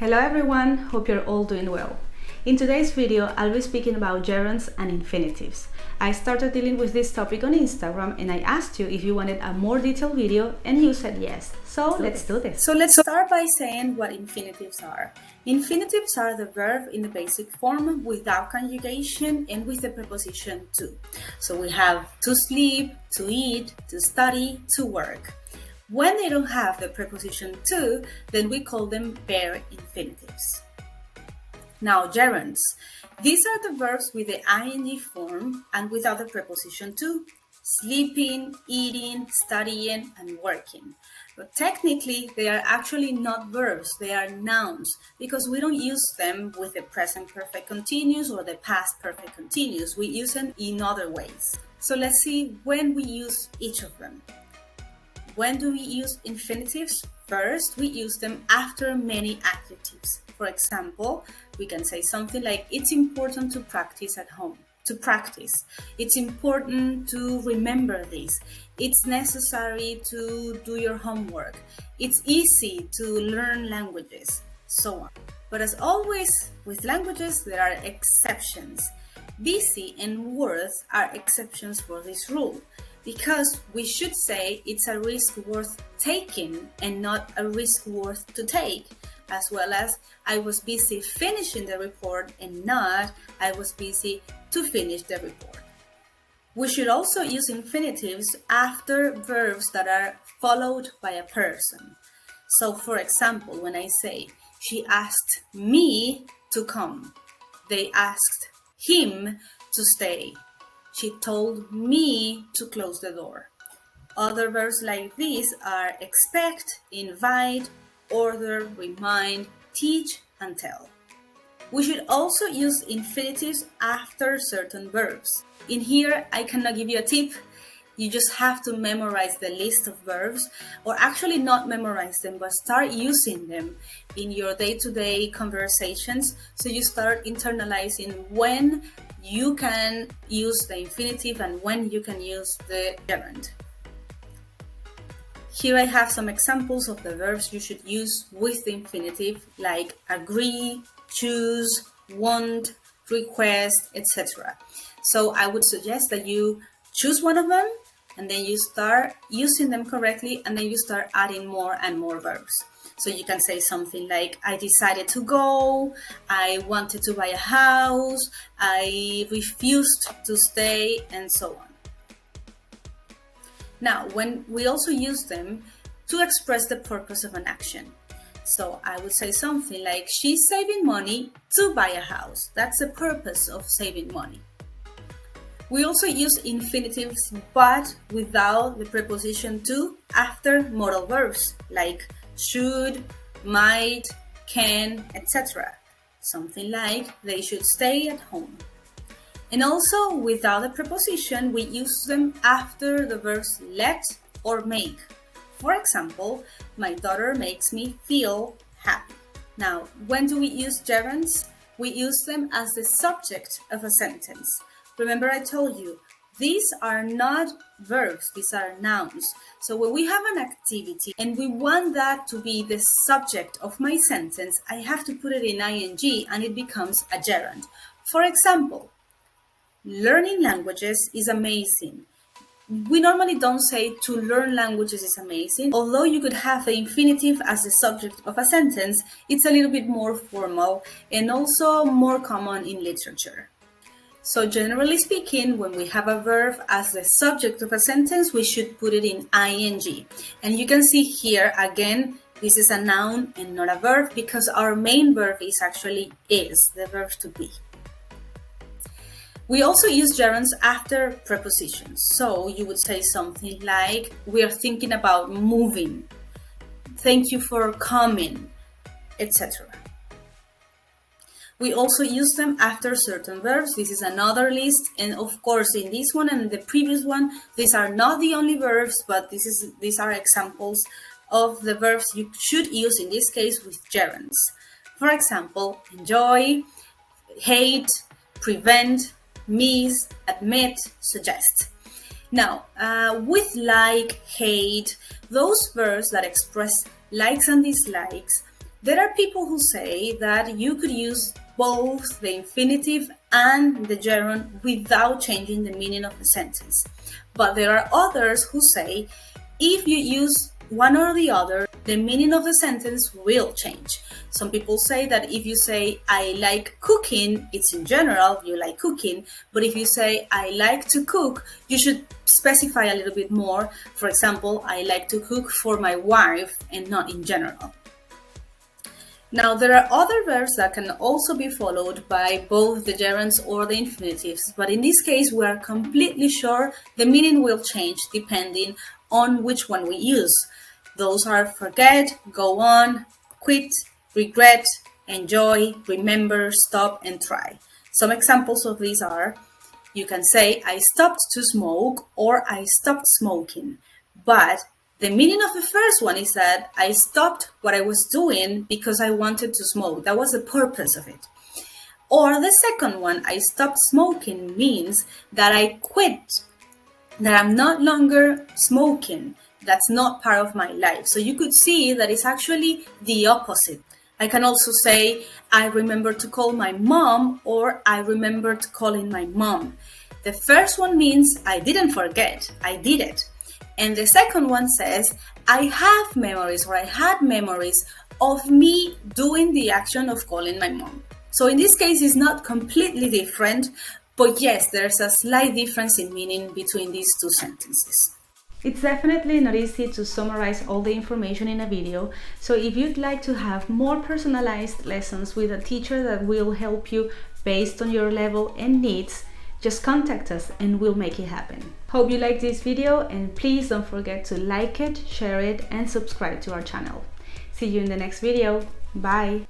Hello everyone, hope you're all doing well. In today's video, I'll be speaking about gerunds and infinitives. I started dealing with this topic on Instagram and I asked you if you wanted a more detailed video and you said yes. So let's do this. So let's start by saying what infinitives are. Infinitives are the verb in the basic form without conjugation and with the preposition to. So we have to sleep, to eat, to study, to work. When they don't have the preposition to, then we call them bare infinitives. Now, gerunds. These are the verbs with the ing form and without the preposition to. Sleeping, eating, studying, and working. But technically, they are actually not verbs, they are nouns, because we don't use them with the present perfect continuous or the past perfect continuous. We use them in other ways. So let's see when we use each of them. When do we use infinitives? First, we use them after many adjectives. For example, we can say something like, it's important to practice at home. To practice. It's important to remember this. It's necessary to do your homework. It's easy to learn languages, so on. But as always, with languages, there are exceptions. Busy and worth are exceptions for this rule, because we should say it's a risk worth taking and not a risk worth to take, as well as I was busy finishing the report and not I was busy to finish the report. We should also use infinitives after verbs that are followed by a person. So for example, when I say, she asked me to come, they asked him to stay. She told me to close the door. Other verbs like these are expect, invite, order, remind, teach, and tell. We should also use infinitives after certain verbs. In here, I cannot give you a tip. You just have to memorize the list of verbs, or actually not memorize them, but start using them in your day-to-day conversations. So you start internalizing when you can use the infinitive and when you can use the gerund. Here I have some examples of the verbs you should use with the infinitive, like agree, choose, want, request, etc. So I would suggest that you choose one of them and then you start using them correctly, and then you start adding more and more verbs. So you can say something like, I decided to go, I wanted to buy a house, I refused to stay, and so on. Now, when we also use them to express the purpose of an action. So I would say something like, she's saving money to buy a house. That's the purpose of saving money. We also use infinitives, but without the preposition to after modal verbs, like should, might, can, etc. Something like, they should stay at home. And also, without a preposition, we use them after the verbs let or make. For example, my daughter makes me feel happy. Now, when do we use gerunds? We use them as the subject of a sentence. Remember I told you, these are not verbs, these are nouns. So when we have an activity and we want that to be the subject of my sentence, I have to put it in ing and it becomes a gerund. For example, learning languages is amazing. We normally don't say to learn languages is amazing. Although you could have the infinitive as the subject of a sentence, it's a little bit more formal and also more common in literature. So generally speaking, when we have a verb as the subject of a sentence, we should put it in ing. And you can see here, again, this is a noun and not a verb because our main verb is actually is, the verb to be. We also use gerunds after prepositions. So you would say something like, we are thinking about moving, thank you for coming, etc. We also use them after certain verbs. This is another list, and of course in this one and the previous one, these are not the only verbs, but these are examples of the verbs you should use in this case with gerunds. For example, enjoy, hate, prevent, miss, admit, suggest. Now, with like, hate, those verbs that express likes and dislikes, There are people who say that you could use both the infinitive and the gerund without changing the meaning of the sentence. But there are others who say if you use one or the other, the meaning of the sentence will change. Some people say that if you say I like cooking, it's in general, you like cooking. But if you say I like to cook, you should specify a little bit more. For example, I like to cook for my wife and not in general. Now, there are other verbs that can also be followed by both the gerunds or the infinitives, but in this case, we are completely sure the meaning will change depending on which one we use. Those are forget, go on, quit, regret, enjoy, remember, stop, and try. Some examples of these are, you can say, I stopped to smoke or I stopped smoking, but the meaning of the first one is that I stopped what I was doing because I wanted to smoke. That was the purpose of it. Or the second one, I stopped smoking, means that I quit, that I'm not longer smoking. That's not part of my life. So you could see that it's actually the opposite. I can also say, I remember to call my mom, or I remembered calling my mom. The first one means I didn't forget, I did it. And the second one says, I have memories, or I had memories of me doing the action of calling my mom. So in this case, it's not completely different, but yes, there's a slight difference in meaning between these two sentences. It's definitely not easy to summarize all the information in a video, so if you'd like to have more personalized lessons with a teacher that will help you based on your level and needs, just contact us and we'll make it happen. Hope you liked this video, and please don't forget to like it, share it, and subscribe to our channel. See you in the next video. Bye!